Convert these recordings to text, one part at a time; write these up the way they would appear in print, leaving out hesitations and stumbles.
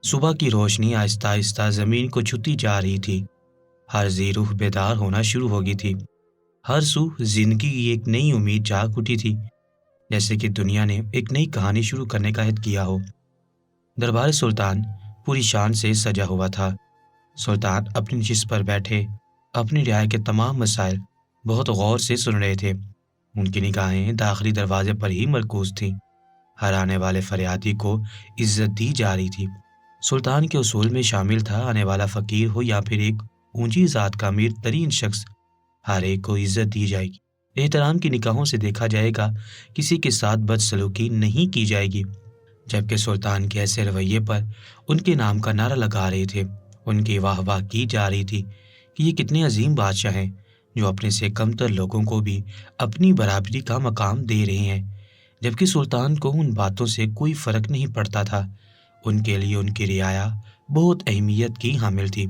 صبح کی روشنی آہستہ آہستہ زمین کو چھوتی جا رہی تھی۔ ہر ذی روح بیدار ہونا شروع ہو گئی تھی۔ ہر سو زندگی کی ایک نئی امید جاگ اٹھی تھی، جیسے کہ دنیا نے ایک نئی کہانی شروع کرنے کا عہد کیا ہو۔ دربار سلطان پوری شان سے سجا ہوا تھا۔ سلطان اپنی نشست پر بیٹھے اپنی رعایا کے تمام مسائل بہت غور سے سن رہے تھے۔ ان کی نگاہیں داخلی دروازے پر ہی مرکوز تھیں۔ ہر آنے والے فریادی کو عزت دی جا رہی تھی۔ سلطان کے اصول میں شامل تھا، آنے والا فقیر ہو یا پھر ایک اونچی ذات کا امیر ترین شخص، ہر ایک کو عزت دی جائے گی، احترام کی نگاہوں سے دیکھا جائے گا، کسی کے ساتھ بدسلوکی نہیں کی جائے گی۔ جبکہ سلطان کے ایسے رویے پر ان کے نام کا نعرہ لگا رہے تھے، ان کی واہ واہ کی جا رہی تھی کہ یہ کتنے عظیم بادشاہ ہیں جو اپنے سے کمتر لوگوں کو بھی اپنی برابری کا مقام دے رہے ہیں۔ جبکہ سلطان کو ان باتوں سے کوئی فرق نہیں پڑتا تھا۔ ان کے لیے ان کی رعایا بہت اہمیت کی حامل تھی۔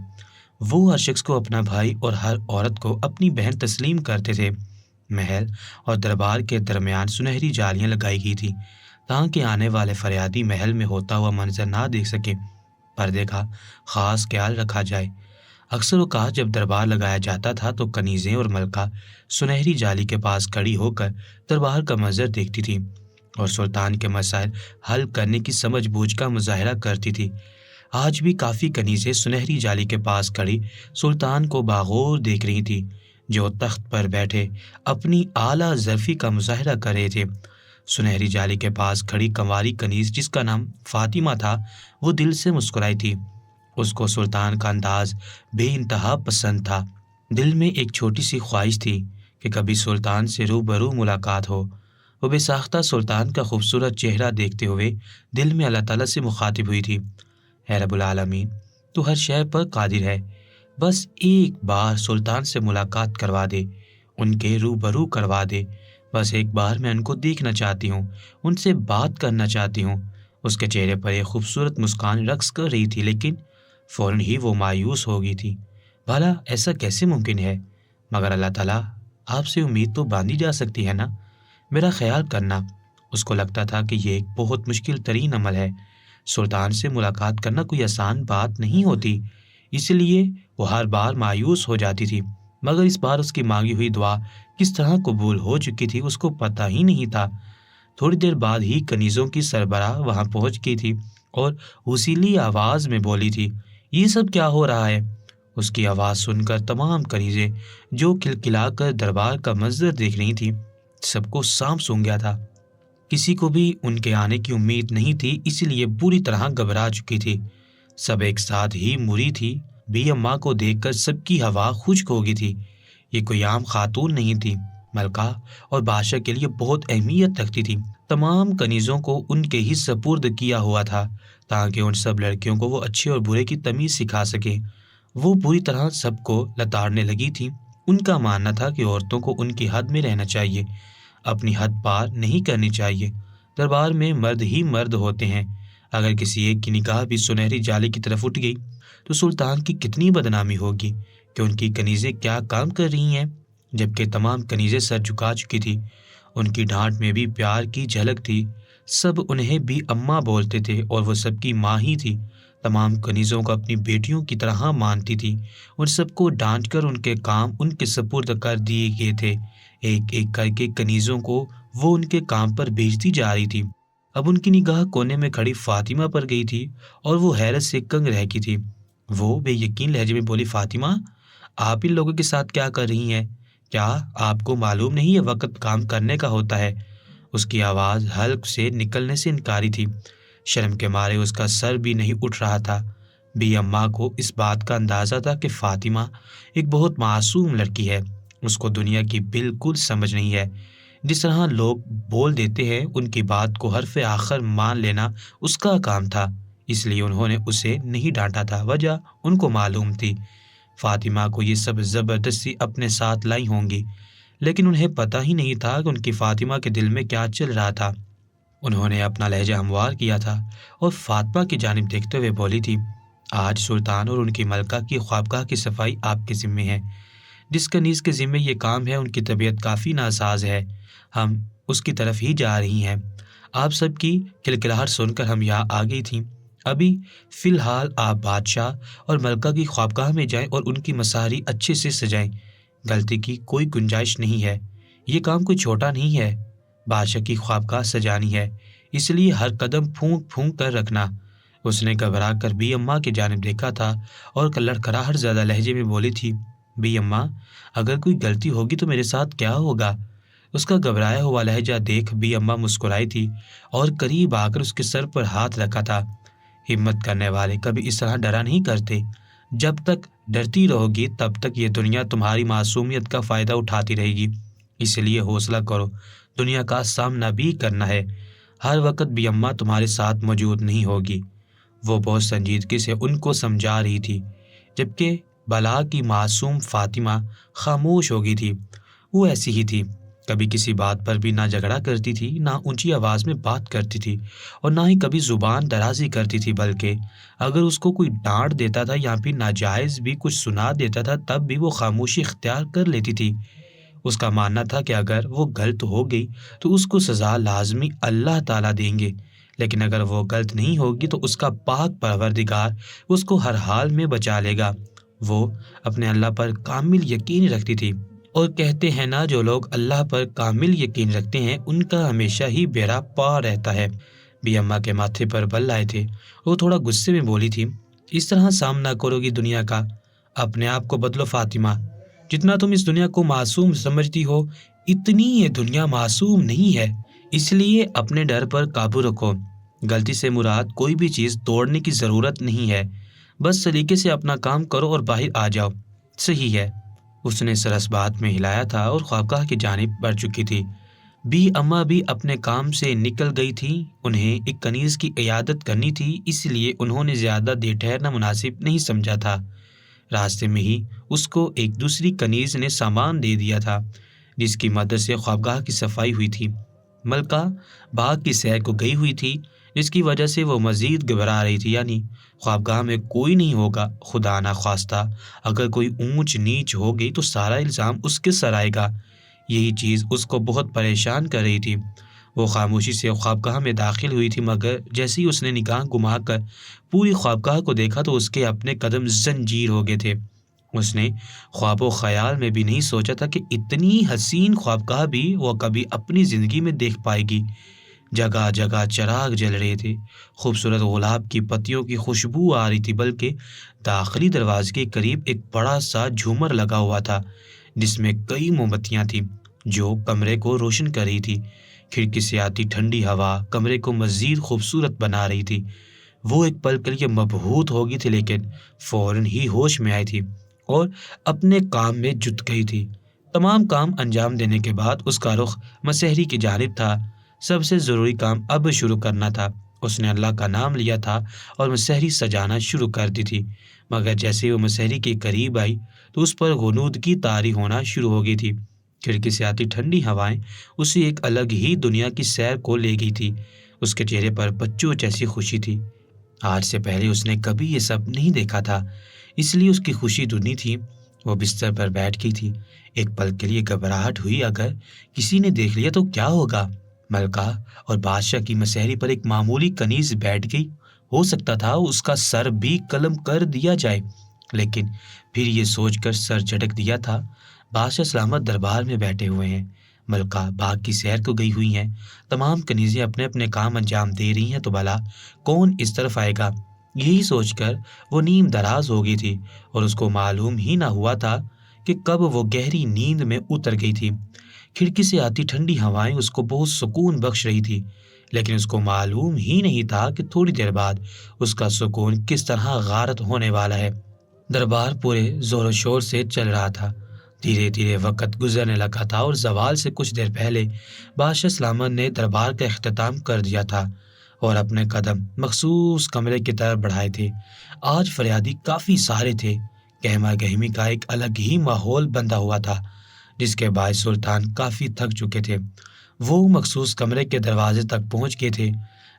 وہ ہر شخص کو اپنا بھائی اور ہر عورت کو اپنی بہن تسلیم کرتے تھے۔ محل اور دربار کے درمیان سنہری جالیاں لگائی گئی تھی تاکہ آنے والے فریادی محل میں ہوتا ہوا منظر نہ دیکھ سکے۔ پردے کا خاص خیال رکھا جائے۔ اکثر اوقات جب دربار لگایا جاتا تھا تو کنیزیں اور ملکہ سنہری جالی کے پاس کھڑی ہو کر دربار کا منظر دیکھتی تھی اور سلطان کے مسائل حل کرنے کی سمجھ بوجھ کا مظاہرہ کرتی تھی۔ آج بھی کافی کنیزیں سنہری جالی کے پاس کھڑی سلطان کو باغور دیکھ رہی تھی، جو تخت پر بیٹھے اپنی اعلیٰ ظرفی کا مظاہرہ کر رہے تھے۔ سنہری جالی کے پاس کھڑی کنواری کنیز جس کا نام فاطمہ تھا، وہ دل سے مسکرائی تھی۔ اس کو سلطان کا انداز بے انتہا پسند تھا۔ دل میں ایک چھوٹی سی خواہش تھی کہ کبھی سلطان سے روبرو ملاقات ہو۔ وہ بے ساختہ سلطان کا خوبصورت چہرہ دیکھتے ہوئے دل میں اللہ تعالیٰ سے مخاطب ہوئی تھی، اے رب العالمین، تو ہر شے پر قادر ہے، بس ایک بار سلطان سے ملاقات کروا دے، ان کے روبرو کروا دے، بس ایک بار میں ان کو دیکھنا چاہتی ہوں، ان سے بات کرنا چاہتی ہوں۔ اس کے چہرے پر ایک خوبصورت مسکان رقص کر رہی تھی، لیکن فوراً ہی وہ مایوس ہو گئی تھی۔ بھلا ایسا کیسے ممکن ہے؟ مگر اللہ تعالیٰ، آپ سے امید تو باندھی جا سکتی ہے نا؟ میرا خیال کرنا۔ اس کو لگتا تھا کہ یہ ایک بہت مشکل ترین عمل ہے۔ سلطان سے ملاقات کرنا کوئی آسان بات نہیں ہوتی، اس لیے وہ ہر بار مایوس ہو جاتی تھی۔ مگر اس بار اس کی مانگی ہوئی دعا کس طرح قبول ہو چکی تھی اس کو پتہ ہی نہیں تھا۔ تھوڑی دیر بعد ہی کنیزوں کی سربراہ وہاں پہنچ گئی تھی اور اصیلی آواز میں بولی تھی، یہ سب کیا ہو رہا ہے؟ اس کی آواز سن کر تمام کنیزیں جو کھلکھلا کر دربار کا منظر دیکھ رہی تھی، سب کو سانپ سونگ گیا تھا۔ کسی کو بھی ان کے آنے کی امید نہیں تھی، اس لیے بری طرح گھبرا چکی تھی۔ سب ایک ساتھ ہی مری تھی۔ بی اماں کو دیکھ کر سب کی ہوا خشک ہو گئی تھی۔ یہ کوئی عام خاتون نہیں تھی، ملکہ اور بادشاہ کے لیے بہت اہمیت رکھتی تھی۔ تمام کنیزوں کو ان کے ہی سپرد کیا ہوا تھا تاکہ ان سب لڑکیوں کو وہ اچھے اور برے کی تمیز سکھا سکے۔ وہ بری طرح سب کو لتاڑنے لگی تھی۔ ان کا ماننا تھا کہ عورتوں کو ان کی حد میں رہنا چاہیے، اپنی حد پار نہیں کرنی چاہیے۔ دربار میں مرد ہی مرد ہوتے ہیں، اگر کسی ایک کی نگاہ بھی سنہری جالی کی طرف اٹھ گئی تو سلطان کی کتنی بدنامی ہوگی کہ ان کی کنیزیں کیا کام کر رہی ہیں۔ جبکہ تمام کنیزیں سر جھکا چکی تھی، ان کی ڈانٹ میں بھی پیار کی جھلک تھی۔ سب انہیں بھی اماں بولتے تھے اور وہ سب کی ماں ہی تھی۔ تمام کنیزوں کو اپنی بیٹیوں کی طرح مانتی تھی اور سب کو ڈانٹ کر ان کے کام ان کے سپرد کر دیے گئے تھے۔ ایک ایک کر کے کنیزوں کو وہ ان کے کام پر بھیجتی جا رہی تھی۔ اب ان کی نگاہ کونے میں کھڑی فاطمہ پر گئی تھی اور وہ حیرت سے کنگ رہ گئی تھی۔ وہ بے یقین لہجے میں بولی، فاطمہ، آپ ان لوگوں کے ساتھ کیا کر رہی ہیں؟ کیا آپ کو معلوم نہیں یہ وقت کام کرنے کا ہوتا ہے؟ اس کی آواز حلق سے نکلنے سے انکاری تھی۔ شرم کے مارے اس کا سر بھی نہیں اٹھ رہا تھا۔ بی اماں کو اس بات کا اندازہ تھا کہ فاطمہ ایک بہت معصوم لڑکی ہے، اس کو دنیا کی بالکل سمجھ نہیں ہے۔ جس طرح لوگ بول دیتے ہیں ان کی بات کو حرف آخر مان لینا اس کا کام تھا، اس لیے انہوں نے اسے نہیں ڈانٹا تھا۔ وجہ ان کو معلوم تھی، فاطمہ کو یہ سب زبردستی اپنے ساتھ لائی ہوں گی، لیکن انہیں پتہ ہی نہیں تھا کہ ان کی فاطمہ کے دل میں کیا چل رہا تھا۔ انہوں نے اپنا لہجہ ہموار کیا تھا اور فاطمہ کی جانب دیکھتے ہوئے بولی تھی، آج سلطان اور ان کی ملکہ کی خوابگاہ کی صفائی آپ کے ذمے ہے۔ جس کنیز کے ذمے یہ کام ہے ان کی طبیعت کافی ناساز ہے، ہم اس کی طرف ہی جا رہی ہیں۔ آپ سب کی کھلکھلاہٹ سن کر ہم یہاں آ گئی تھیں۔ ابھی فی الحال آپ بادشاہ اور ملکہ کی خوابگاہ میں جائیں اور ان کی مساری اچھے سے سجائیں۔ غلطی کی کوئی گنجائش نہیں ہے، یہ کام کوئی چھوٹا نہیں ہے۔ بادشاہ کی خوابگاہ سجانی ہے، اس لیے ہر قدم پھونک پھونک کر رکھنا۔ اس نے گھبرا کر بی اماں کی جانب دیکھا تھا اور لڑکھڑاہٹ زیادہ لہجے میں بولی تھی، بی اماں اگر کوئی غلطی ہوگی تو میرے ساتھ کیا ہوگا؟ اس کا گھبرایا ہوا لہجہ دیکھ بی اماں مسکرائی تھی اور قریب آ کر اس کے سر پر ہاتھ رکھا تھا۔ ہمت کرنے والے کبھی اس طرح ڈرا نہیں کرتے، جب تک ڈرتی رہو گی تب تک یہ دنیا تمہاری معصومیت کا فائدہ اٹھاتی رہے گی، اس لیے حوصلہ کرو، دنیا کا سامنا بھی کرنا ہے، ہر وقت بی اماں تمہارے ساتھ موجود نہیں ہوگی۔ وہ بہت سنجیدگی سے ان کو سمجھا رہی تھی، جبکہ بلا کی معصوم فاطمہ خاموش ہو گئی تھی۔ وہ ایسی ہی تھی، کبھی کسی بات پر بھی نہ جھگڑا کرتی تھی، نہ اونچی آواز میں بات کرتی تھی اور نہ ہی کبھی زبان درازی کرتی تھی، بلکہ اگر اس کو کوئی ڈانٹ دیتا تھا یا پھر ناجائز بھی کچھ سنا دیتا تھا تب بھی وہ خاموشی اختیار کر لیتی تھی۔ اس کا ماننا تھا کہ اگر وہ غلط ہو گئی تو اس کو سزا لازمی اللہ تعالیٰ دیں گے، لیکن اگر وہ غلط نہیں ہوگی تو اس کا پاک پروردگار اس کو ہر حال میں بچا لے گا۔ وہ اپنے اللہ پر کامل یقین رکھتی تھی، اور کہتے ہیں نا جو لوگ اللہ پر کامل یقین رکھتے ہیں ان کا ہمیشہ ہی بیڑا پار رہتا ہے۔ بی اماں کے ماتھے پر بل آئے تھے، وہ تھوڑا غصے میں بولی تھی، اس طرح سامنا کرو گی دنیا کا؟ اپنے آپ کو بدلو فاطمہ، جتنا تم اس دنیا کو معصوم سمجھتی ہو اتنی یہ دنیا معصوم نہیں ہے، اس لیے اپنے ڈر پر قابو رکھو۔ غلطی سے مراد کوئی بھی چیز توڑنے کی ضرورت نہیں ہے، بس سلیقے سے اپنا کام کرو اور باہر آ جاؤ۔ صحیح ہے، اس نے سر اس بات میں ہلایا تھا اور خوابگاہ کی جانب بڑھ چکی تھی۔ بی اماں بھی اپنے کام سے نکل گئی تھی، انہیں ایک کنیز کی عیادت کرنی تھی، اس لیے انہوں نے زیادہ دیر ٹھہرنا مناسب نہیں سمجھا تھا۔ راستے میں ہی اس کو ایک دوسری کنیز نے سامان دے دیا تھا جس کی مدد سے خوابگاہ کی صفائی ہوئی تھی۔ ملکہ باغ کی سیر کو گئی ہوئی تھی، جس کی وجہ سے وہ مزید گھبرا رہی تھی، یعنی خوابگاہ میں کوئی نہیں ہوگا، خدا نہ خواستہ اگر کوئی اونچ نیچ ہو گئی تو سارا الزام اس کے سر آئے گا۔ یہی چیز اس کو بہت پریشان کر رہی تھی۔ وہ خاموشی سے خوابگاہ میں داخل ہوئی تھی، مگر جیسے ہی اس نے نگاہ گھما کر پوری خوابگاہ کو دیکھا تو اس کے اپنے قدم زنجیر ہو گئے تھے۔ اس نے خواب و خیال میں بھی نہیں سوچا تھا کہ اتنی حسین خوابگاہ بھی وہ کبھی اپنی زندگی میں دیکھ پائے گی۔ جگہ جگہ چراغ جل رہے تھے، خوبصورت گلاب کی پتیوں کی خوشبو آ رہی تھی، بلکہ داخلی دروازے کے قریب ایک بڑا سا جھومر لگا ہوا تھا جس میں کئی موم بتیاں تھیں جو کمرے کو روشن کر رہی تھی۔ کھڑکی سے آتی ٹھنڈی ہوا کمرے کو مزید خوبصورت بنا رہی تھی۔ وہ ایک پل کے لیے مبہوت ہو گئی تھی، لیکن فوراً ہی ہوش میں آئی تھی اور اپنے کام میں جٹ گئی تھی۔ تمام کام انجام دینے کے بعد اس کا رخ مسحری کی جانب تھا۔ سب سے ضروری کام اب شروع کرنا تھا۔ اس نے اللہ کا نام لیا تھا اور مسحری سجانا شروع کر دی تھی، مگر جیسے وہ مسحری کے قریب آئی تو اس پر غنودگی طاری ہونا شروع ہو گئی تھی۔ کھڑکی سے آتی ٹھنڈی ہوائیں اسے ایک الگ ہی دنیا کی سیر کو لے گئی تھی۔ اس کے چہرے پر بچوں جیسی خوشی تھی، آج سے پہلے اس نے کبھی یہ سب نہیں دیکھا تھا، اس لیے اس کی خوشی دگنی تھی۔ وہ بستر پر بیٹھ گئی تھی، ایک پل کے لیے گھبراہٹ ہوئی، اگر کسی نے دیکھ لیا تو کیا ہوگا؟ ملکہ اور بادشاہ کی مسحری پر ایک معمولی کنیز بیٹھ گئی، ہو سکتا تھا اس کا سر بھی قلم کر دیا جائے، لیکن پھر یہ سوچ کر سر جھٹک دیا تھا، بادشاہ سلامت دربار میں بیٹھے ہوئے ہیں، ملکہ باغ کی سیر کو گئی ہوئی ہیں، تمام کنیزیں اپنے اپنے کام انجام دے رہی ہیں، تو بھلا کون اس طرف آئے گا؟ یہی سوچ کر وہ نیم دراز ہو گئی تھی اور اس کو معلوم ہی نہ ہوا تھا کہ کب وہ گہری نیند میں اتر گئی تھی۔ کھڑکی سے آتی ٹھنڈی ہوائیں اس کو بہت سکون بخش رہی تھی، لیکن اس کو معلوم ہی نہیں تھا کہ تھوڑی دیر بعد اس کا سکون کس طرح غارت ہونے والا ہے۔ دربار پورے زور و شور سے چل رہا تھا، دھیرے دھیرے وقت گزرنے لگا تھا اور زوال سے کچھ دیر پہلے بادشاہ سلامت نے دربار کا اختتام کر دیا تھا اور اپنے قدم مخصوص کمرے کی طرف بڑھائے تھے۔ آج فریادی کافی سارے تھے، گہما گہمی کا ایک الگ ہی ماحول بندھا ہوا تھا، جس کے باعث سلطان کافی تھک چکے تھے۔ وہ مخصوص کمرے کے دروازے تک پہنچ گئے تھے،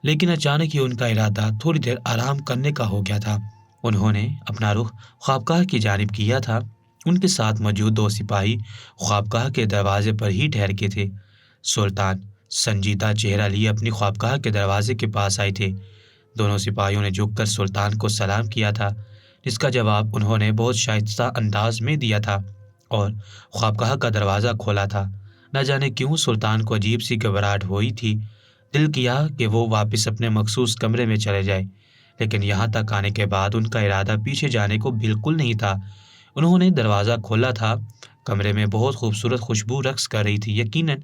لیکن اچانک ہی ان کا ارادہ تھوڑی دیر آرام کرنے کا ہو گیا تھا۔ انہوں نے اپنا رخ خوابگاہ کی جانب کیا تھا، ان کے ساتھ موجود دو سپاہی خوابگاہ کے دروازے پر ہی ٹھہر گئے تھے۔ سلطان سنجیدہ چہرہ لیے اپنی خوابگاہ کے دروازے کے پاس آئے تھے، دونوں سپاہیوں نے جھک کر سلطان کو سلام کیا تھا، جس کا جواب انہوں نے بہت شائستہ انداز میں دیا تھا اور خوابگاہ کا دروازہ کھولا تھا۔ نہ جانے کیوں سلطان کو عجیب سی گھبراہٹ ہوئی تھی۔ دل کیا کہ وہ واپس اپنے مخصوص کمرے میں چلے جائے، لیکن یہاں تک آنے کے بعد ان کا ارادہ پیچھے جانے کو بالکل نہیں تھا۔ انہوں نے دروازہ کھولا تھا۔ کمرے میں بہت خوبصورت خوشبو رقص کر رہی تھی۔ یقیناً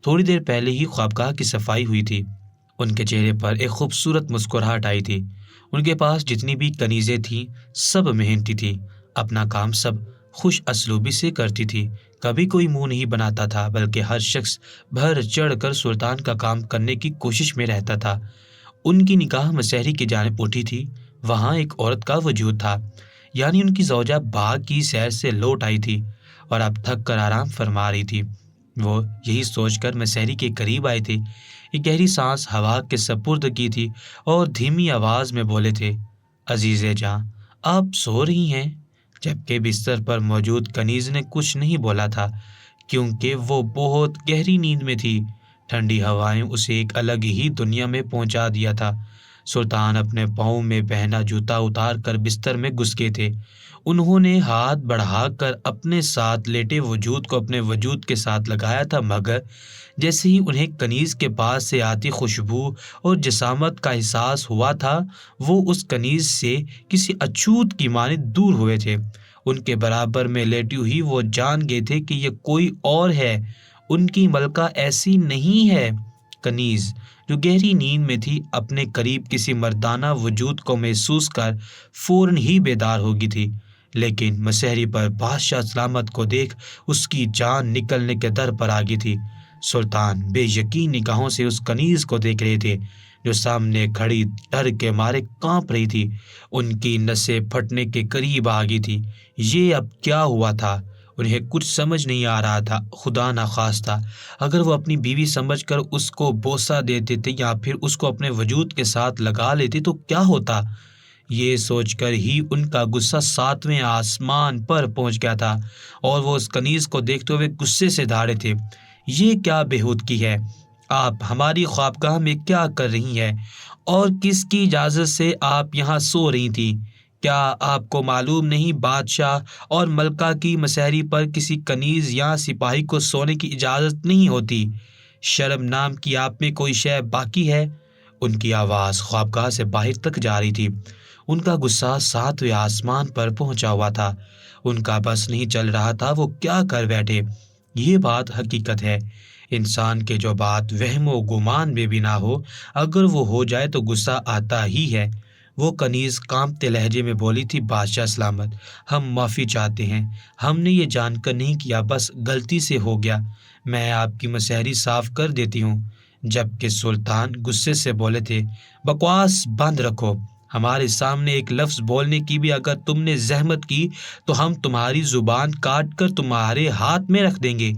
تھوڑی دیر پہلے ہی خوابگاہ کی صفائی ہوئی تھی۔ ان کے چہرے پر ایک خوبصورت مسکراہٹ آئی تھی۔ ان کے پاس جتنی بھی کنیزیں تھیں سب محنتی تھی، اپنا کام سب خوش اسلوبی سے کرتی تھی، کبھی کوئی منہ نہیں بناتا تھا، بلکہ ہر شخص بڑھ چڑھ کر سلطان کا کام کرنے کی کوشش میں رہتا تھا۔ ان کی نگاہ مسحری کی جانب اٹھی تھی۔ وہاں ایک عورت کا وجود تھا، یعنی ان کی زوجہ باغ کی سیر سے لوٹ آئی تھی اور اب تھک کر آرام فرما رہی تھی۔ وہ یہی سوچ کر مسحری کے قریب آئے تھے۔ ایک گہری سانس ہوا کے سپرد کی تھی اور دھیمی آواز میں بولے تھے، عزیز جاں، آپ سو رہی ہیں؟ جبکہ بستر پر موجود کنیز نے کچھ نہیں بولا تھا، کیونکہ وہ بہت گہری نیند میں تھی۔ ٹھنڈی ہوائیں اسے ایک الگ ہی دنیا میں پہنچا دیا تھا۔ سلطان اپنے پاؤں میں پہنا جوتا اتار کر بستر میں گھس گئے تھے۔ انہوں نے ہاتھ بڑھا کر اپنے ساتھ لیٹے وجود کو اپنے وجود کے ساتھ لگایا تھا، مگر جیسے ہی انہیں کنیز کے پاس سے آتی خوشبو اور جسامت کا احساس ہوا تھا، وہ اس کنیز سے کسی اچھوت کی مانند دور ہوئے تھے۔ ان کے برابر میں لیٹی ہوئی وہ جان گئے تھے کہ یہ کوئی اور ہے، ان کی ملکہ ایسی نہیں ہے۔ کنیز جو گہری نیند میں تھی اپنے قریب کسی مردانہ وجود کو محسوس کر فوراً ہی بیدار ہو گئی تھی، لیکن مسحری پر بادشاہ سلامت کو دیکھ اس کی جان نکلنے کے در پر آ گئی تھی۔ سلطان بے یقین نگاہوں سے اس کنیز کو دیکھ رہے تھے جو سامنے کھڑی ڈر کے مارے کانپ رہی تھی۔ ان کی نسیں پھٹنے کے قریب آ گئی تھی۔ یہ اب کیا ہوا تھا؟ انہیں کچھ سمجھ نہیں آ رہا تھا۔ خدا نخواستہ اگر وہ اپنی بیوی سمجھ کر اس کو بوسہ دیتے تھے یا پھر اس کو اپنے وجود کے ساتھ لگا لیتے تو کیا ہوتا؟ یہ سوچ کر ہی ان کا غصہ 7ویں آسمان پر پہنچ گیا تھا اور وہ اس کنیز کو دیکھتے ہوئے غصے سے دھاڑے تھے۔ یہ کیا بےہودگی ہے؟ آپ ہماری خوابگاہ میں کیا کر رہی ہیں اور کس کی اجازت سے آپ یہاں سو رہی تھیں؟ کیا آپ کو معلوم نہیں بادشاہ اور ملکہ کی مسحری پر کسی کنیز یا سپاہی کو سونے کی اجازت نہیں ہوتی؟ شرم نام کی آپ میں کوئی شے باقی ہے؟ ان کی آواز خوابگاہ سے باہر تک جا رہی تھی۔ ان کا غصہ 7ویں آسمان پر پہنچا ہوا تھا۔ ان کا بس نہیں چل رہا تھا وہ کیا کر بیٹھے۔ یہ بات حقیقت ہے، انسان کے جو بات وہم و گمان میں بھی نہ ہو، اگر وہ ہو جائے تو غصہ آتا ہی ہے۔ وہ کنیز کانپتے لہجے میں بولی تھی، بادشاہ سلامت، ہم معافی چاہتے ہیں، ہم نے یہ جان کر نہیں کیا، بس غلطی سے ہو گیا، میں آپ کی مسحری صاف کر دیتی ہوں۔ جبکہ سلطان غصے سے بولے تھے، بکواس بند رکھو، ہمارے سامنے ایک لفظ بولنے کی بھی اگر تم نے زحمت کی تو ہم تمہاری زبان کاٹ کر تمہارے ہاتھ میں رکھ دیں گے۔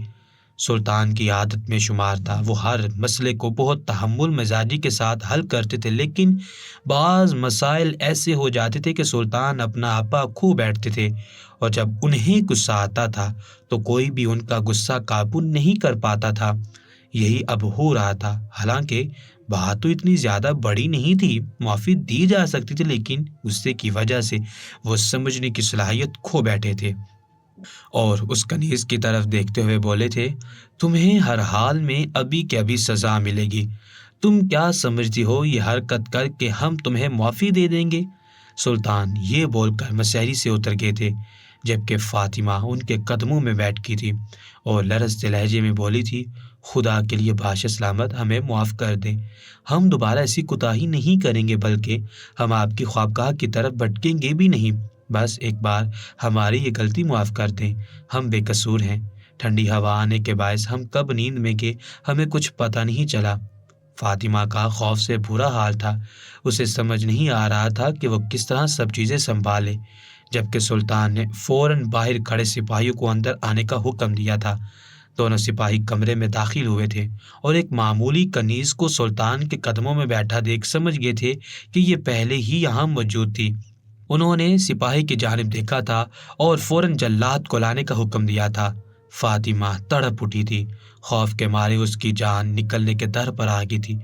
سلطان کی عادت میں شمار تھا، وہ ہر مسئلے کو بہت تحمل مزاجی کے ساتھ حل کرتے تھے، لیکن بعض مسائل ایسے ہو جاتے تھے کہ سلطان اپنا آپا کھو بیٹھتے تھے، اور جب انہیں غصہ آتا تھا تو کوئی بھی ان کا غصہ قابو نہیں کر پاتا تھا۔ یہی اب ہو رہا تھا۔ حالانکہ بات تو اتنی زیادہ بڑی نہیں تھی، معافی دی جا سکتی تھی، لیکن غصے کی وجہ سے وہ سمجھنے کی صلاحیت کھو بیٹھے تھے اور اس کنیز کی طرف دیکھتے ہوئے بولے تھے، تمہیں ہر حال میں ابھی کے ابھی سزا ملے گی۔ تم کیا سمجھتی ہو یہ حرکت کر کے ہم تمہیں معافی دے دیں گے؟ سلطان یہ بول کر مسحری سے اتر گئے تھے، جبکہ فاطمہ ان کے قدموں میں بیٹھ گئی تھی اور لرزتے لہجے میں بولی تھی، خدا کے لیے بادشاہ سلامت ہمیں معاف کر دیں، ہم دوبارہ ایسی کوتاہی نہیں کریں گے، بلکہ ہم آپ کی خوابگاہ کی طرف بھٹکیں گے بھی نہیں، بس ایک بار ہماری یہ غلطی معاف کر دیں، ہم بے قصور ہیں۔ ٹھنڈی ہوا آنے کے باعث ہم کب نیند میں گئے ہمیں کچھ پتہ نہیں چلا۔ فاطمہ کا خوف سے برا حال تھا، اسے سمجھ نہیں آ رہا تھا کہ وہ کس طرح سب چیزیں سنبھالے، جبکہ سلطان نے فوراً باہر کھڑے سپاہیوں کو اندر آنے کا حکم دیا تھا۔ دونوں سپاہی کمرے میں داخل ہوئے تھے اور ایک معمولی کنیز کو سلطان کے قدموں میں بیٹھا دیکھ سمجھ گئے تھے کہ یہ پہلے ہی یہاں موجود تھی۔ انہوں نے سپاہی کی جانب دیکھا تھا اور فوراً جلاد کو لانے کا حکم دیا تھا۔ فاطمہ تڑپ اٹھی تھی، خوف کے مارے اس کی جان نکلنے کے در پر آ گئی تھی۔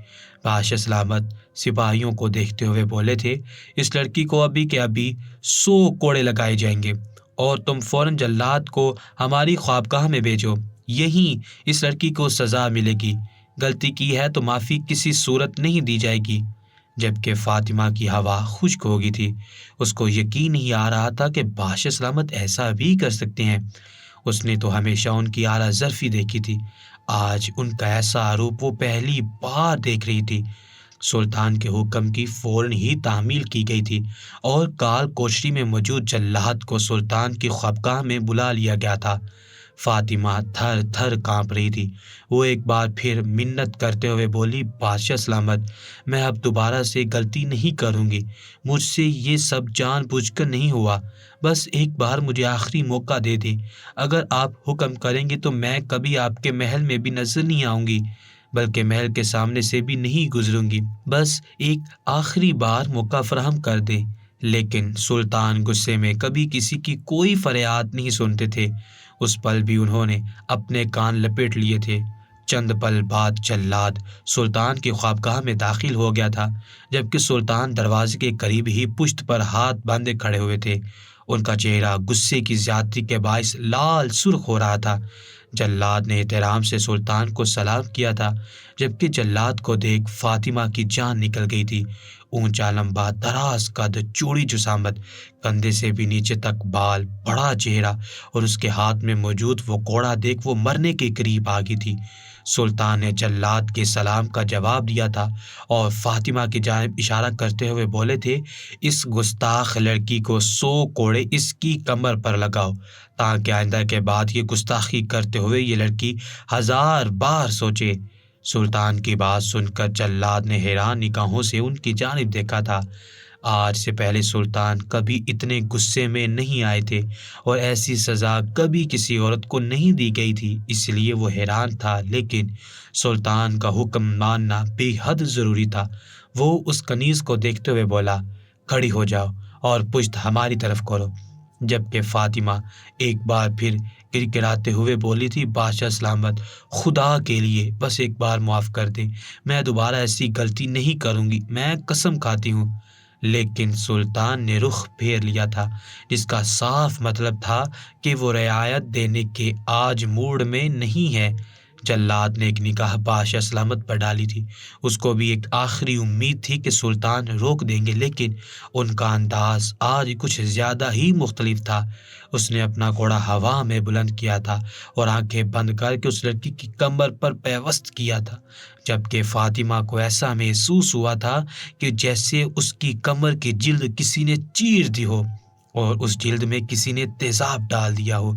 بادشاہ سلامت، سپاہیوں کو دیکھتے ہوئے بولے تھے، اس لڑکی کو ابھی کے ابھی 100 کوڑے لگائے جائیں گے اور تم فوراً جلاد کو ہماری خوابگاہ میں بھیجو، یہیں اس لڑکی کو سزا ملے گی، غلطی کی ہے تو معافی کسی صورت نہیں دی جائے گی۔ جبکہ فاطمہ کی ہوا خشک ہو گئی تھی، اس کو یقین نہیں آ رہا تھا کہ بادشاہ سلامت ایسا بھی کر سکتے ہیں۔ اس نے تو ہمیشہ ان کی اعلیٰ ظرفی دیکھی تھی، آج ان کا ایسا آروپ وہ پہلی بار دیکھ رہی تھی۔ سلطان کے حکم کی فوراً ہی تعمیل کی گئی تھی اور کال کوٹری میں موجود جلاد کو سلطان کی خوابگاہ میں بلا لیا گیا تھا۔ فاطمہ تھر تھر کانپ رہی تھی۔ وہ ایک بار پھر منت کرتے ہوئے بولی، بادشاہ سلامت، میں اب دوبارہ سے غلطی نہیں کروں گی، مجھ سے یہ سب جان بوجھ کر نہیں ہوا، بس ایک بار مجھے آخری موقع دے دیں، اگر آپ حکم کریں گے تو میں کبھی آپ کے محل میں بھی نظر نہیں آؤں گی، بلکہ محل کے سامنے سے بھی نہیں گزروں گی، بس ایک آخری بار موقع فراہم کر دیں۔ لیکن سلطان غصے میں کبھی کسی کی کوئی فریاد نہیں سنتے تھے۔ اس پل بھی انہوں نے اپنے کان لپیٹ لیے تھے۔ چند پل بعد جلاد سلطان کی خوابگاہ میں داخل ہو گیا تھا، جبکہ سلطان دروازے کے قریب ہی پشت پر ہاتھ باندھے کھڑے ہوئے تھے۔ ان کا چہرہ غصے کی زیادتی کے باعث لال سرخ ہو رہا تھا۔ جلاد نے احترام سے سلطان کو سلام کیا تھا، جبکہ جلاد کو دیکھ فاطمہ کی جان نکل گئی تھی۔ اونچا لمبا دراز قد، چوڑی جسامت، کندھے سے بھی نیچے تک بال، بڑا چہرہ اور اس کے ہاتھ میں موجود وہ کوڑا دیکھ وہ مرنے کے قریب آ گئی تھی۔ سلطان نے جلاد کے سلام کا جواب دیا تھا اور فاطمہ کی جانب اشارہ کرتے ہوئے بولے تھے، اس گستاخ لڑکی کو 100 کوڑے اس کی کمر پر لگاؤ، تاکہ آئندہ کے بعد یہ گستاخی کرتے ہوئے یہ لڑکی 1000 بار سوچے۔ سلطان کی بات سن کر جلاد نے حیران نگاہوں سے ان کی جانب دیکھا تھا۔ آج سے پہلے سلطان کبھی اتنے غصے میں نہیں آئے تھے اور ایسی سزا کبھی کسی عورت کو نہیں دی گئی تھی، اس لیے وہ حیران تھا، لیکن سلطان کا حکم ماننا بے حد ضروری تھا۔ وہ اس کنیز کو دیکھتے ہوئے بولا، کھڑی ہو جاؤ اور پشت ہماری طرف کرو۔ جبکہ فاطمہ ایک بار پھر گڑگڑاتے ہوئے بولی تھی، بادشاہ سلامت، خدا کے لیے بس ایک بار معاف کر دیں، میں دوبارہ ایسی غلطی نہیں کروں گی، میں قسم کھاتی ہوں۔ لیکن سلطان نے رخ پھیر لیا تھا، جس کا صاف مطلب تھا کہ وہ رعایت دینے کے آج موڈ میں نہیں ہے۔ جلاد نے ایک نگاہ بادشاہ سلامت پر ڈالی تھی، اس کو بھی ایک آخری امید تھی کہ سلطان روک دیں گے، لیکن ان کا انداز آج کچھ زیادہ ہی مختلف تھا۔ اس نے اپنا گھوڑا ہوا میں بلند کیا تھا اور آنکھیں بند کر کے اس لڑکی کی کمر پر پیوست کیا تھا، جبکہ فاطمہ کو ایسا محسوس ہوا تھا کہ جیسے اس کی کمر کی جلد کسی نے چیر دی ہو اور اس جلد میں کسی نے تیزاب ڈال دیا ہو۔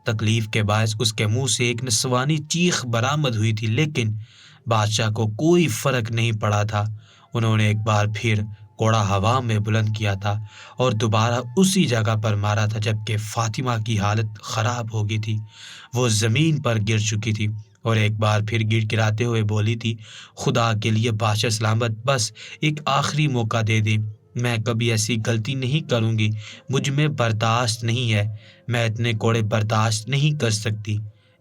تکلیف کے باعث اس کے منہ سے ایک نسوانی چیخ برآمد ہوئی تھی، لیکن بادشاہ کو کوئی فرق نہیں پڑا تھا۔ انہوں نے ایک بار پھر گھوڑا ہوا میں بلند کیا تھا اور دوبارہ اسی جگہ پر مارا تھا، جبکہ فاطمہ کی حالت خراب ہو گئی تھی، وہ زمین پر گر چکی تھی اور ایک بار پھر گڑ گڑاتے ہوئے بولی تھی، خدا کے لیے بادشاہ سلامت، بس ایک آخری موقع دے دیں، میں کبھی ایسی غلطی نہیں کروں گی، مجھ میں برداشت نہیں ہے، میں اتنے کوڑے برداشت نہیں کر سکتی۔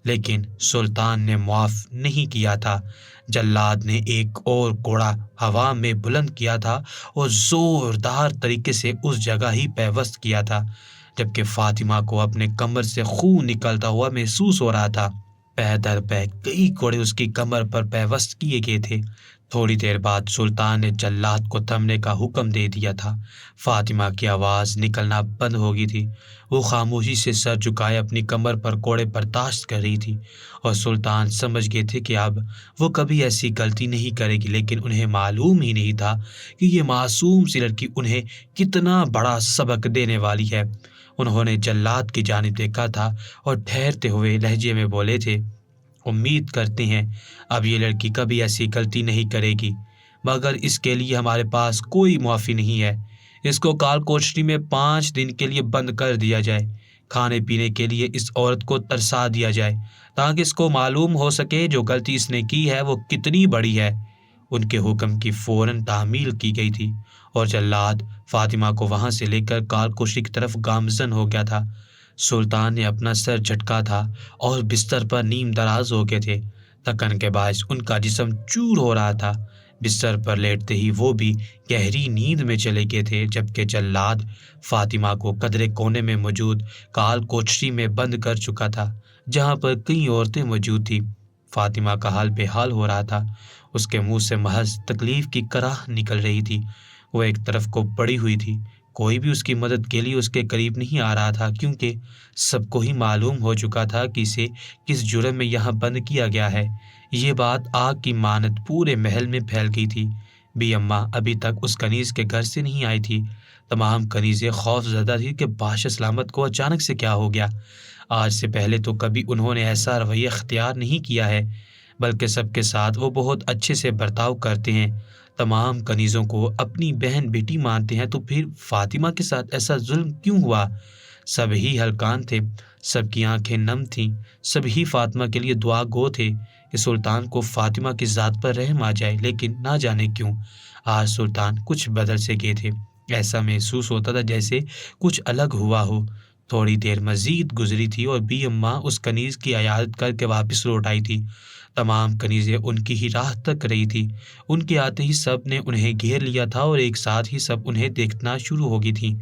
لیکن سلطان نے معاف نہیں کیا تھا۔ جلاد نے ایک اور گھوڑا ہوا میں بلند کیا تھا اور زوردار طریقے سے اس جگہ ہی پیوست کیا تھا، جبکہ فاطمہ کو اپنے کمر سے خون نکلتا ہوا محسوس ہو رہا تھا۔ پے در پے کئی کوڑے اس کی کمر پر پیوست کیے گئے تھے۔ تھوڑی دیر بعد سلطان نے جلاد کو تھمنے کا حکم دے دیا تھا۔ فاطمہ کی آواز نکلنا بند ہو گئی تھی، وہ خاموشی سے سر جھکائے اپنی کمر پر کوڑے برداشت کر رہی تھی اور سلطان سمجھ گئے تھے کہ اب وہ کبھی ایسی غلطی نہیں کرے گی، لیکن انہیں معلوم ہی نہیں تھا کہ یہ معصوم سی لڑکی انہیں کتنا بڑا سبق دینے والی ہے۔ انہوں نے جلاد کی جانب دیکھا تھا اور ٹھہرتے ہوئے لہجے میں بولے تھے، امید کرتے ہیں اب یہ لڑکی کبھی ایسی غلطی نہیں کرے گی، مگر اس کے لیے ہمارے پاس کوئی معافی نہیں ہے۔ اس کو کال کوٹری میں 5 دن کے لیے بند کر دیا جائے، کھانے پینے کے لیے اس عورت کو ترسا دیا جائے، تاکہ اس کو معلوم ہو سکے جو غلطی اس نے کی ہے وہ کتنی بڑی ہے۔ ان کے حکم کی فوراً تعمیل کی گئی تھی اور جلاد فاطمہ کو وہاں سے لے کر کال کوٹری کی طرف گامزن ہو گیا تھا۔ سلطان نے اپنا سر جھٹکا تھا اور بستر پر نیم دراز ہو گئے تھے، تھکن کے باعث ان کا جسم چور ہو رہا تھا۔ بستر پر لیٹتے ہی وہ بھی گہری نیند میں چلے گئے تھے، جبکہ جلاد فاطمہ کو قدرے کونے میں موجود کال کوٹری میں بند کر چکا تھا، جہاں پر کئی عورتیں موجود تھیں۔ فاطمہ کا حال بے حال ہو رہا تھا، اس کے منہ سے محض تکلیف کی کراہ نکل رہی تھی۔ وہ ایک طرف کو پڑی ہوئی تھی، کوئی بھی اس کی مدد کے لیے اس کے قریب نہیں آ رہا تھا، کیونکہ سب کو ہی معلوم ہو چکا تھا کہ اسے کس جرم میں یہاں بند کیا گیا ہے۔ یہ بات آگ کی مانند پورے محل میں پھیل گئی تھی۔ بی اماں ابھی تک اس کنیز کے گھر سے نہیں آئی تھی۔ تمام کنیزیں خوف زدہ تھی کہ بادشاہ سلامت کو اچانک سے کیا ہو گیا۔ آج سے پہلے تو کبھی انہوں نے ایسا رویہ اختیار نہیں کیا ہے، بلکہ سب کے ساتھ وہ بہت اچھے سے برتاؤ کرتے ہیں، تمام کنیزوں کو اپنی بہن بیٹی مانتے ہیں، تو پھر فاطمہ کے ساتھ ایسا ظلم کیوں ہوا؟ سب ہی ہلکان تھے، سب کی آنکھیں نم تھیں، سب ہی فاطمہ کے لیے دعا گو تھے کہ سلطان کو فاطمہ کی ذات پر رحم آ جائے، لیکن نہ جانے کیوں آج سلطان کچھ بدل سے گئے تھے۔ ایسا محسوس ہوتا تھا جیسے کچھ الگ ہوا ہو۔ تھوڑی دیر مزید گزری تھی اور بی اماں اس کنیز کی عیادت کر کے واپس لوٹ آئی تھی۔ تمام کنیزیں ان کی ہی راہ تک رہی تھی۔ ان کے آتے ہی سب نے انہیں گھیر لیا تھا اور ایک ساتھ ہی سب انہیں دیکھنا شروع ہو گئی تھی۔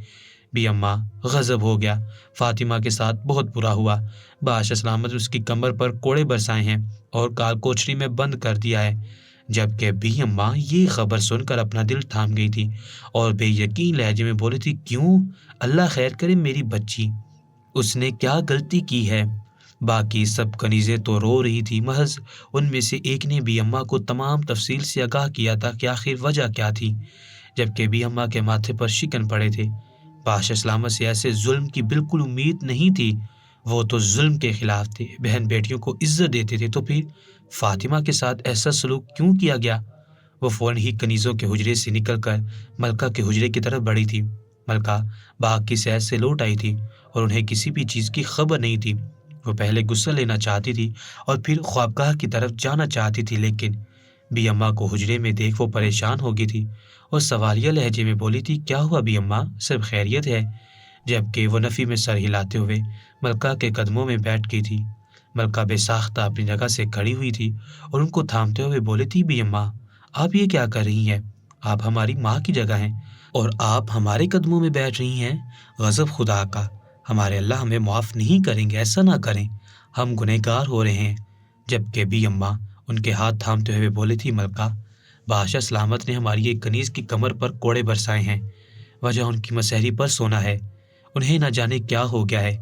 بی اماں غضب ہو گیا، فاطمہ کے ساتھ بہت برا ہوا۔ بادشاہ سلامت اس کی کمر پر کوڑے برسائے ہیں اور کال کوچری میں بند کر دیا ہے۔ جبکہ بی اماں یہ خبر سن کر اپنا دل تھام گئی تھی اور بے یقین لہجے میں بولی تھی، کیوں؟ اللہ خیر کرے میری بچی، اس نے کیا غلطی کی ہے؟ باقی سب کنیزیں تو رو رہی تھی، محض ان میں سے ایک نے بی اماں کو تمام تفصیل سے آگاہ کیا تھا کہ آخر وجہ کیا تھی، جبکہ بی اماں کے ماتھے پر شکن پڑے تھے۔ بادشاہ سلامت سے ایسے ظلم کی بالکل امید نہیں تھی، وہ تو ظلم کے خلاف تھے، بہن بیٹیوں کو عزت دیتے تھے، تو پھر فاطمہ کے ساتھ ایسا سلوک کیوں کیا گیا؟ وہ فوراً ہی کنیزوں کے حجرے سے نکل کر ملکہ کے حجرے کی طرف بڑھی تھی۔ ملکہ باغ کی سیر سے لوٹ آئی تھی اور انہیں کسی بھی چیز کی خبر نہیں تھی۔ وہ پہلے غسل لینا چاہتی تھی اور پھر خوابگاہ کی طرف جانا چاہتی تھی، لیکن بی اماں کو حجرے میں دیکھ وہ پریشان ہو گئی تھی اور سوالیہ لہجے میں بولی تھی، کیا ہوا بی اماں، سب خیریت ہے؟ جبکہ وہ نفی میں سر ہلاتے ہوئے ملکہ کے قدموں میں بیٹھ گئی تھی۔ ملکہ بے ساختہ اپنی جگہ سے کھڑی ہوئی تھی اور ان کو تھامتے ہوئے بولی تھی، بی اماں آپ یہ کیا کر رہی ہیں؟ آپ ہماری ماں کی جگہ ہیں اور آپ ہمارے قدموں میں بیٹھ رہی ہیں۔ غضب خدا کا، ہمارے اللہ ہمیں معاف نہیں کریں گے، ایسا نہ کریں، ہم گنہگار ہو رہے ہیں۔ جبکہ بی اماں ان کے ہاتھ تھامتے ہوئے بولی تھی، ملکہ بادشاہ سلامت نے ہماری ایک کنیز کی کمر پر کوڑے برسائے ہیں، وجہ ان کی مسحری پر سونا ہے، انہیں نہ جانے کیا ہو گیا ہے۔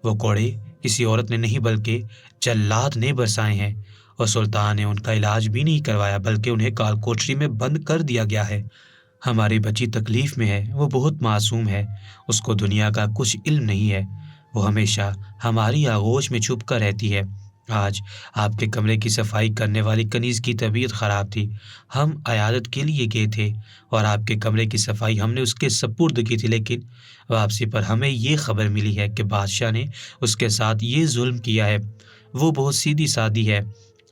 وہ کوڑے کسی عورت نے نہیں بلکہ جلاد نے برسائے ہیں اور سلطان نے ان کا علاج بھی نہیں کروایا، بلکہ انہیں کال کوٹری میں بند کر دیا گیا ہے۔ ہماری بچی تکلیف میں ہے، وہ بہت معصوم ہے، اس کو دنیا کا کچھ علم نہیں ہے، وہ ہمیشہ ہماری آغوش میں چھپ کر رہتی ہے۔ آج آپ کے کمرے کی صفائی کرنے والی کنیز کی طبیعت خراب تھی، ہم عیادت کے لیے گئے تھے اور آپ کے کمرے کی صفائی ہم نے اس کے سپرد کی تھی، لیکن واپسی پر ہمیں یہ خبر ملی ہے کہ بادشاہ نے اس کے ساتھ یہ ظلم کیا ہے۔ وہ بہت سیدھی سادی ہے،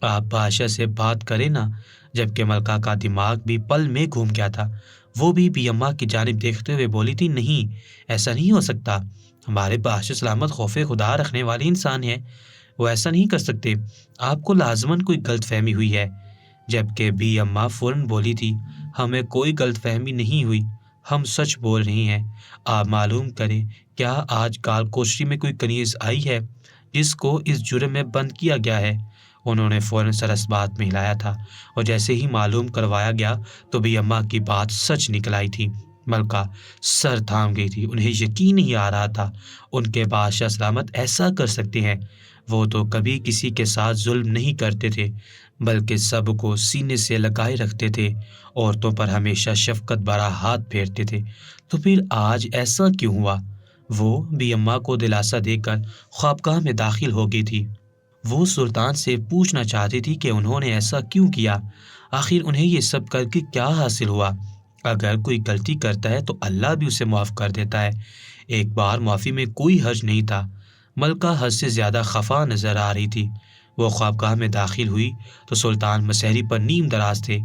آپ بادشاہ سے بات کریں نا۔ جبکہ ملکہ کا دماغ بھی پل میں گھوم گیا تھا، وہ بھی بی اماں کی جانب دیکھتے ہوئے بولی تھی، نہیں ایسا نہیں ہو سکتا، ہمارے بادشاہ سلامت خوف خدا رکھنے والے انسان ہیں، وہ ایسا نہیں کر سکتے، آپ کو لازماً کوئی غلط فہمی ہوئی ہے۔ جبکہ بی اماں فوراً بولی تھی، ہمیں کوئی غلط فہمی نہیں ہوئی، ہم سچ بول رہی ہیں، آپ معلوم کریں کیا آج کال کوشری میں کوئی کنیز آئی ہے جس کو اس جرم میں بند کیا گیا ہے؟ انہوں نے فوراً سر اس بات میں ہلایا تھا اور جیسے ہی معلوم کروایا گیا تو بی اماں کی بات سچ نکل آئی تھی۔ ملکہ سر تھام گئی تھی، انہیں یقین نہیں آ رہا تھا ان کے بادشاہ سلامت ایسا کر سکتے ہیں۔ وہ تو کبھی کسی کے ساتھ ظلم نہیں کرتے تھے، بلکہ سب کو سینے سے لگائے رکھتے تھے، عورتوں پر ہمیشہ شفقت بھرا ہاتھ پھیرتے تھے، تو پھر آج ایسا کیوں ہوا؟ وہ بی اماں کو دلاسا دے کر خوابگاہ میں داخل ہو گئی تھی۔ وہ سلطان سے پوچھنا چاہتی تھی کہ انہوں نے ایسا کیوں کیا، آخر انہیں یہ سب کر کے کیا حاصل ہوا؟ اگر کوئی غلطی کرتا ہے تو اللہ بھی اسے معاف کر دیتا ہے، ایک بار معافی میں کوئی حرج نہیں تھا۔ ملکہ حد سے زیادہ خفا نظر آ رہی تھی۔ وہ خوابگاہ میں داخل ہوئی تو سلطان مسحری پر نیم دراز تھے،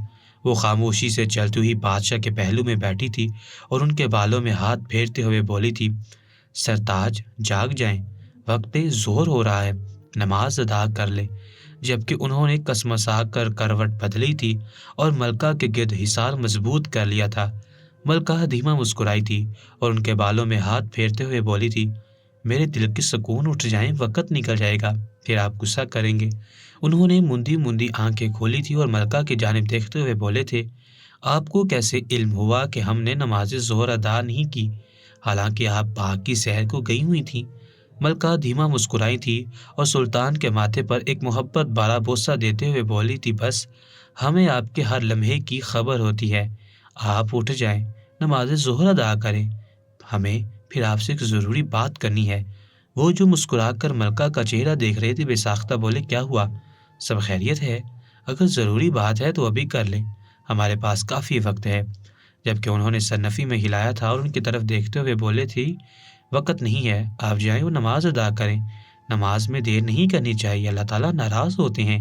وہ خاموشی سے چلتی ہوئی بادشاہ کے پہلو میں بیٹھی تھی اور ان کے بالوں میں ہاتھ پھیرتے ہوئے بولی تھی، سرتاج جاگ جائیں، وقت ظہر ہو رہا ہے، نماز ادا کر لیں۔ جبکہ انہوں نے کسمسا کر کروٹ بدلی تھی اور ملکہ کے گرد حصار مضبوط کر لیا تھا۔ ملکہ دھیما مسکرائی تھی اور ان کے بالوں میں ہاتھ پھیرتے ہوئے بولی تھی، میرے دل کی سکون اٹھ جائیں، وقت نکل جائے گا، پھر آپ غصہ کریں گے۔ انہوں نے مندی مندی آنکھیں کھولی تھی اور ملکہ کی جانب دیکھتے ہوئے بولے تھے، آپ کو کیسے علم ہوا کہ ہم نے نماز ظہر ادا نہیں کی، حالانکہ آپ باغ کی سیر کو گئی ہوئی تھیں؟ ملکہ دھیما مسکرائی تھی اور سلطان کے ماتھے پر ایک محبت بھرا بوسہ دیتے ہوئے بولی تھی، بس ہمیں آپ کے ہر لمحے کی خبر ہوتی ہے، آپ اٹھ جائیں، نماز ظہر ادا کریں، ہمیں پھر آپ سے ایک ضروری بات کرنی ہے۔ وہ جو مسکرا کر ملکہ کا چہرہ دیکھ رہے تھے بے ساختہ بولے، کیا ہوا؟ سب خیریت ہے؟ اگر ضروری بات ہے تو ابھی کر لیں، ہمارے پاس کافی وقت ہے۔ جبکہ انہوں نے سر نفی میں ہلایا تھا اور ان کی طرف دیکھتے ہوئے بولے تھے، وقت نہیں ہے، آپ جائیں اور نماز ادا کریں، نماز میں دیر نہیں کرنی چاہیے، اللہ تعالیٰ ناراض ہوتے ہیں،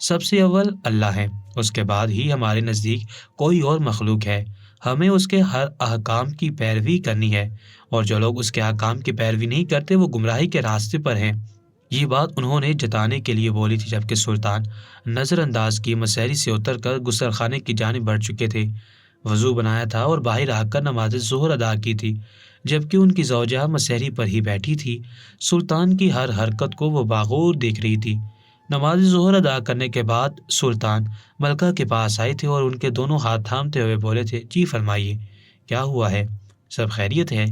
سب سے اول اللہ ہے، اس کے بعد ہی ہمارے نزدیک کوئی اور مخلوق ہے، ہمیں اس کے ہر احکام کی پیروی کرنی ہے، اور جو لوگ اس کے احکام کی پیروی نہیں کرتے وہ گمراہی کے راستے پر ہیں۔ یہ بات انہوں نے جتانے کے لیے بولی تھی، جبکہ سلطان نظر انداز کی مسیری سے اتر کر غسل خانے کی جانب بڑھ چکے تھے، وضو بنایا تھا اور باہر آ کر نماز ظہر ادا کی تھی، جبکہ ان کی زوجہ مسیری پر ہی بیٹھی تھی۔ سلطان کی ہر حرکت کو وہ باغور دیکھ رہی تھی۔ نماز ظہر ادا کرنے کے بعد سلطان ملکہ کے پاس آئے تھے اور ان کے دونوں ہاتھ تھامتے ہوئے بولے تھے، جی فرمائیے، کیا ہوا ہے؟ سب خیریت ہے؟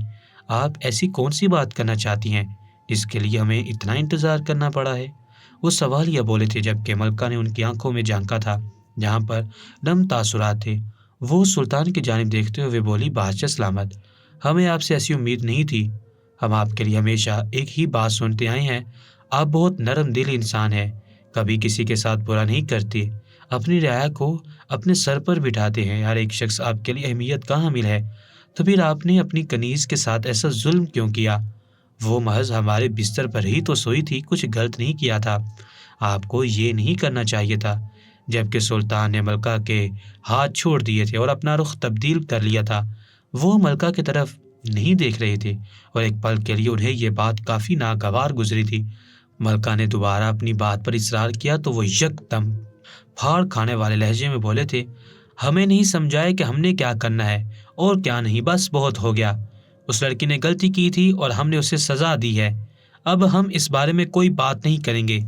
آپ ایسی کون سی بات کرنا چاہتی ہیں جس کے لیے ہمیں اتنا انتظار کرنا پڑا ہے؟ وہ سوالیہ بولے تھے، جبکہ ملکہ نے ان کی آنکھوں میں جھانکا تھا جہاں پر نم تاثرات تھے۔ وہ سلطان کی جانب دیکھتے ہوئے بولی، بادشاہ سلامت، ہمیں آپ سے ایسی امید نہیں تھی، ہم آپ کے لیے ہمیشہ ایک ہی بات سنتے آئے ہیں، آپ بہت نرم دل انسان ہیں، کبھی کسی کے ساتھ برا نہیں کرتے، اپنی رعایا کو اپنے سر پر بٹھاتے ہیں، ہر ایک شخص آپ کے لیے اہمیت کا حامل ہے، تو پھر آپ نے اپنی کنیز کے ساتھ ایسا ظلم کیوں کیا؟ وہ محض ہمارے بستر پر ہی تو سوئی تھی، کچھ غلط نہیں کیا تھا، آپ کو یہ نہیں کرنا چاہیے تھا۔ جبکہ سلطان نے ملکہ کے ہاتھ چھوڑ دیے تھے اور اپنا رخ تبدیل کر لیا تھا، وہ ملکہ کی طرف نہیں دیکھ رہے تھے اور ایک پل کے لیے انہیں یہ بات کافی ناگوار گزری تھی۔ ملکہ نے دوبارہ اپنی بات پر اصرار کیا تو وہ یکدم پھاڑ کھانے والے لہجے میں بولے تھے، ہمیں نہیں سمجھائے کہ ہم نے کیا کرنا ہے اور کیا نہیں، بس بہت ہو گیا، اس لڑکی نے غلطی کی تھی اور ہم نے اسے سزا دی ہے، اب ہم اس بارے میں کوئی بات نہیں کریں گے۔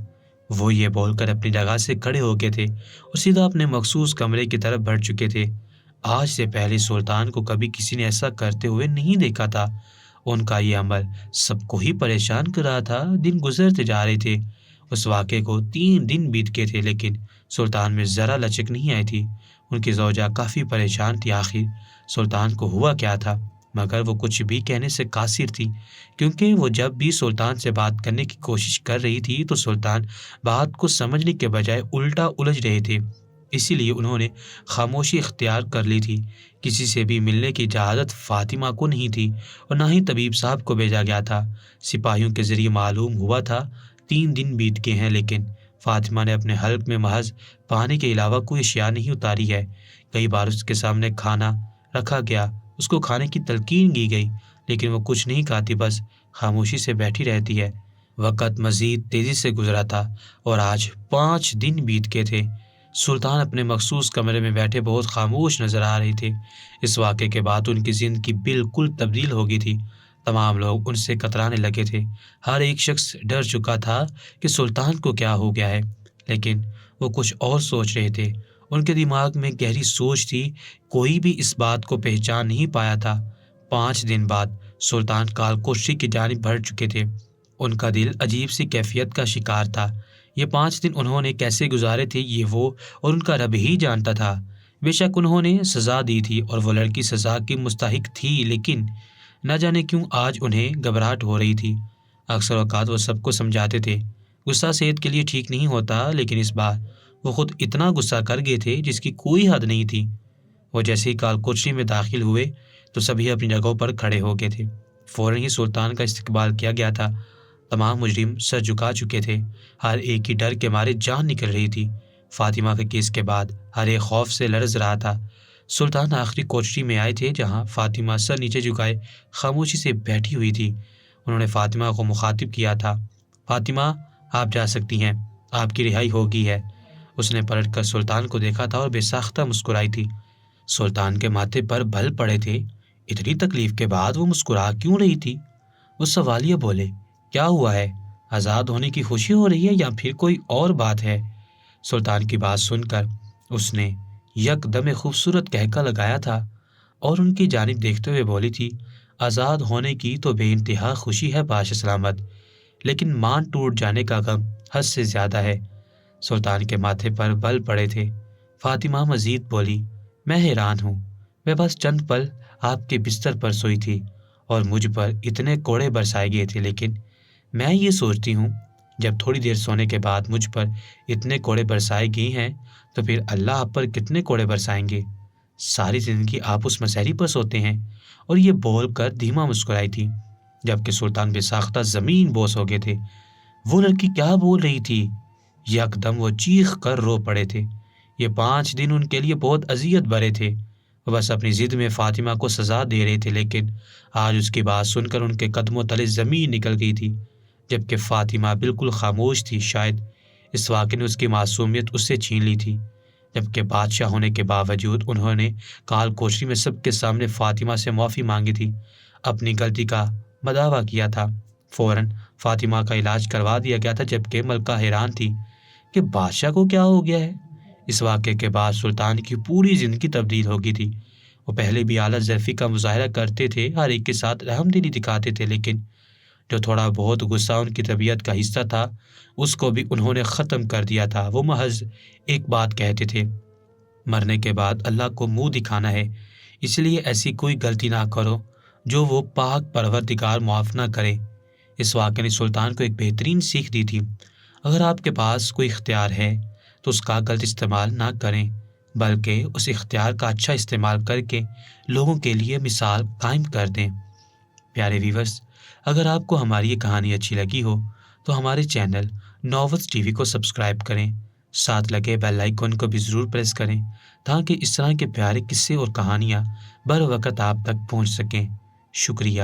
وہ یہ بول کر اپنی جگہ سے کھڑے ہو گئے تھے اور سیدھا اپنے مخصوص کمرے کی طرف بڑھ چکے تھے۔ آج سے پہلے سلطان کو کبھی کسی نے ایسا کرتے ہوئے نہیں دیکھا تھا، ان کا یہ عمل سب کو ہی پریشان کر رہا تھا۔ دن گزرتے جا رہے تھے، اس واقعے کو 3 دن بیت گئے تھے، لیکن سلطان میں ذرا لچک نہیں آئی تھی۔ ان کی زوجہ کافی پریشان تھی، آخر سلطان کو ہوا کیا تھا، مگر وہ کچھ بھی کہنے سے قاصر تھی، کیونکہ وہ جب بھی سلطان سے بات کرنے کی کوشش کر رہی تھی تو سلطان بات کو سمجھنے کے بجائے الٹا الجھ رہے تھے، اسی لیے انہوں نے خاموشی اختیار کر لی تھی۔ کسی سے بھی ملنے کی اجازت فاطمہ کو نہیں تھی اور نہ ہی طبیب صاحب کو بھیجا گیا تھا۔ سپاہیوں کے ذریعے معلوم ہوا تھا 3 دن بیت گئے ہیں، لیکن فاطمہ نے اپنے حلق میں محض پانی کے علاوہ کوئی اشیاء نہیں اتاری ہے۔ کئی بار اس کے سامنے کھانا رکھا گیا، اس کو کھانے کی تلقین کی گئی، لیکن وہ کچھ نہیں کھاتی، بس خاموشی سے بیٹھی رہتی ہے۔ وقت مزید تیزی سے گزرا تھا اور آج 5 دن بیت گئے تھے۔ سلطان اپنے مخصوص کمرے میں بیٹھے بہت خاموش نظر آ رہے تھے۔ اس واقعے کے بعد ان کی زندگی بالکل تبدیل ہو گئی تھی۔ تمام لوگ ان سے کترانے لگے تھے، ہر ایک شخص ڈر چکا تھا کہ سلطان کو کیا ہو گیا ہے، لیکن وہ کچھ اور سوچ رہے تھے، ان کے دماغ میں گہری سوچ تھی، کوئی بھی اس بات کو پہچان نہیں پایا تھا۔ 5 دن بعد سلطان کال کوٹری کی جانب بڑھ چکے تھے، ان کا دل عجیب سی کیفیت کا شکار تھا۔ یہ 5 دن انہوں نے کیسے گزارے تھے یہ وہ اور ان کا رب ہی جانتا تھا۔ بے شک انہوں نے سزا دی تھی اور وہ لڑکی سزا کی مستحق تھی، لیکن نہ جانے کیوں آج انہیں گھبراہٹ ہو رہی تھی۔ اکثر اوقات وہ سب کو سمجھاتے تھے، غصہ صحت کے لیے ٹھیک نہیں ہوتا، لیکن اس بار وہ خود اتنا غصہ کر گئے تھے جس کی کوئی حد نہیں تھی۔ وہ جیسے ہی کال کوٹری میں داخل ہوئے تو سبھی اپنی جگہوں پر کھڑے ہو گئے تھے۔ فوراً ہی سلطان کا استقبال کیا گیا تھا۔ تمام مجرم سر جھکا چکے تھے، ہر ایک کی ڈر کے مارے جان نکل رہی تھی۔ فاطمہ کے کیس کے بعد ہر ایک خوف سے لرز رہا تھا۔ سلطان آخری کوٹری میں آئے تھے جہاں فاطمہ سر نیچے جھکائے خاموشی سے بیٹھی ہوئی تھی۔ انہوں نے فاطمہ کو مخاطب کیا تھا، فاطمہ، آپ جا سکتی ہیں، آپ کی رہائی ہو گئی ہے۔ اس نے پلٹ کر سلطان کو دیکھا تھا اور بے ساختہ مسکرائی تھی۔ سلطان کے ماتھے پر بل پڑے تھے۔ اتنی تکلیف کے بعد وہ مسکرا کیوں رہی تھی؟ وہ سوالیہ بولے، کیا ہوا ہے؟ آزاد ہونے کی خوشی ہو رہی ہے یا پھر کوئی اور بات ہے؟ سلطان کی بات سن کر اس نے یک دم خوبصورت کہکا لگایا تھا اور ان کی جانب دیکھتے ہوئے بولی تھی، آزاد ہونے کی تو بے انتہا خوشی ہے باش سلامت، لیکن مان ٹوٹ جانے کا غم حد سے زیادہ ہے۔ سلطان کے ماتھے پر بل پڑے تھے۔ فاطمہ مزید بولی، میں حیران ہوں، میں بس چند پل آپ کے بستر پر سوئی تھی اور مجھ پر اتنے کوڑے برسائے گئے تھے، لیکن میں یہ سوچتی ہوں جب تھوڑی دیر سونے کے بعد مجھ پر اتنے کوڑے برسائے گئے ہیں تو پھر اللہ آپ پر کتنے کوڑے برسائیں گے؟ ساری زندگی آپ اس مسحری پر سوتے ہیں۔ اور یہ بول کر دھیما مسکرائی تھی، جبکہ سلطان بے ساختہ زمین بوس ہو گئے تھے۔ وہ لڑکی کیا بول رہی تھی؟ یک دم وہ چیخ کر رو پڑے تھے۔ یہ 5 دن ان کے لیے بہت اذیت بھرے تھے۔ وہ بس اپنی ضد میں فاطمہ کو سزا دے رہے تھے، لیکن آج اس کی بات سن کر ان کے قدموں تلے زمین نکل گئی تھی، جبکہ فاطمہ بالکل خاموش تھی۔ شاید اس واقعے نے اس کی معصومیت اس سے چھین لی تھی، جبکہ بادشاہ ہونے کے باوجود انہوں نے کال کوشری میں سب کے سامنے فاطمہ سے معافی مانگی تھی، اپنی غلطی کا مداوع کیا تھا۔ فوراً فاطمہ کا علاج کروا دیا گیا تھا، جبکہ ملکہ حیران تھی کہ بادشاہ کو کیا ہو گیا ہے۔ اس واقعے کے بعد سلطان کی پوری زندگی تبدیل ہو گئی تھی۔ وہ پہلے بھی اعلیٰ ظرفی کا مظاہرہ کرتے تھے، ہر ایک کے ساتھ رحم دلی دکھاتے تھے، لیکن جو تھوڑا بہت غصہ ان کی طبیعت کا حصہ تھا اس کو بھی انہوں نے ختم کر دیا تھا۔ وہ محض ایک بات کہتے تھے، مرنے کے بعد اللہ کو منہ دکھانا ہے، اس لیے ایسی کوئی غلطی نہ کرو جو وہ پاک پروردگار معاف نہ کرے۔ اس واقعے نے سلطان کو ایک بہترین سیکھ دی تھی، اگر آپ کے پاس کوئی اختیار ہے تو اس کا غلط استعمال نہ کریں، بلکہ اس اختیار کا اچھا استعمال کر کے لوگوں کے لیے مثال قائم کر دیں۔ پیارے ویورز، اگر آپ کو ہماری یہ کہانی اچھی لگی ہو تو ہمارے چینل ناولز ٹی وی کو سبسکرائب کریں، ساتھ لگے بیل آئیکن کو بھی ضرور پریس کریں تاکہ اس طرح کے پیارے قصے اور کہانیاں بر وقت آپ تک پہنچ سکیں۔ شکریہ۔